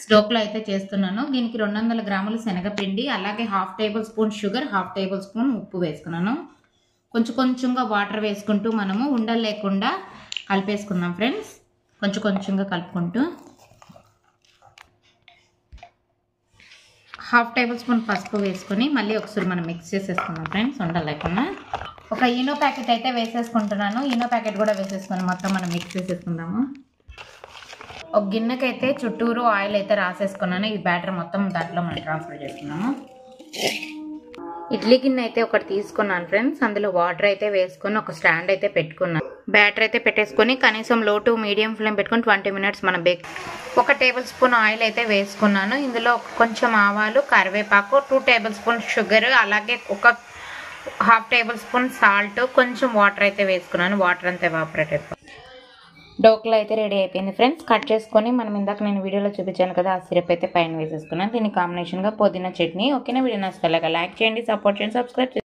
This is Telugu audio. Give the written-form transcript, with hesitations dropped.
స్టోక్లో అయితే చేస్తున్నాను. దీనికి 200 గ్రాముల శనగపిండి, అలాగే 1/2 table spoon sugar, 1/2 table spoon ఉప్పు వేసుకున్నాను. కొంచెం కొంచెంగా వాటర్ వేసుకుంటూ మనము ఉండలు లేకుండా కలిపేసుకుందాం ఫ్రెండ్స్. కొంచెం కొంచెంగా కలుపుకుంటూ 1/2 టేబుల్ స్పూన్ పసుపు వేసుకొని మళ్ళీ ఒకసారి మనం మిక్స్ చేసేసుకుందాం ఫ్రెండ్స్, ఉండలు లేకుండా. ఒక ఈనో ప్యాకెట్ అయితే వేసేసుకుంటున్నాను. ఈనో ప్యాకెట్ కూడా వేసేసుకొని మొత్తం మనం మిక్స్ చేసేసుకుందాము. ఒక గిన్నెకైతే చుట్టూరు ఆయిల్ అయితే రాసేసుకున్నాను. ఈ బ్యాటర్ మొత్తం దాంట్లో మనం ట్రాన్స్ఫర్ చేస్తున్నాము. ఇడ్లీ గిన్నె అయితే ఒకటి తీసుకున్నాను ఫ్రెండ్స్. అందులో వాటర్ అయితే వేసుకొని ఒక స్టాండ్ అయితే పెట్టుకున్నాను. బ్యాటర్ అయితే పెట్టేసుకొని కనీసం లో టు మీడియం ఫ్లేమ్ పెట్టుకొని 20 మినిట్స్ మనం బేక్. 1 టేబుల్ స్పూన్ ఆయిల్ అయితే వేసుకున్నాను. ఇందులో కొంచెం ఆవాలు, కరివేపాకు, 2 టేబుల్ స్పూన్ షుగర్, అలాగే ఒక 1/2 టేబుల్ స్పూన్ సాల్ట్, కొంచెం వాటర్ అయితే వేసుకున్నాను. వాటర్ అంతా ఎవాపరేట్ అయిపోయింది. డోక్లా అయితే రెడీ అయిపోయింది ఫ్రెండ్స్. కట్ చేసుకొని మనం ఇందాక నేను వీడియోలో చూపించాను కదా, ఆ సిరప్ అయితే పైన వేసేసుకున్నాను. దీని కాంబినేషన్గా పుదీనా చట్నీ. ఓకేనా? వీడియో నచ్చితే లైక్ చేయండి, సపోర్ట్ చేయండి, సబ్స్క్రైబ్ చేయండి.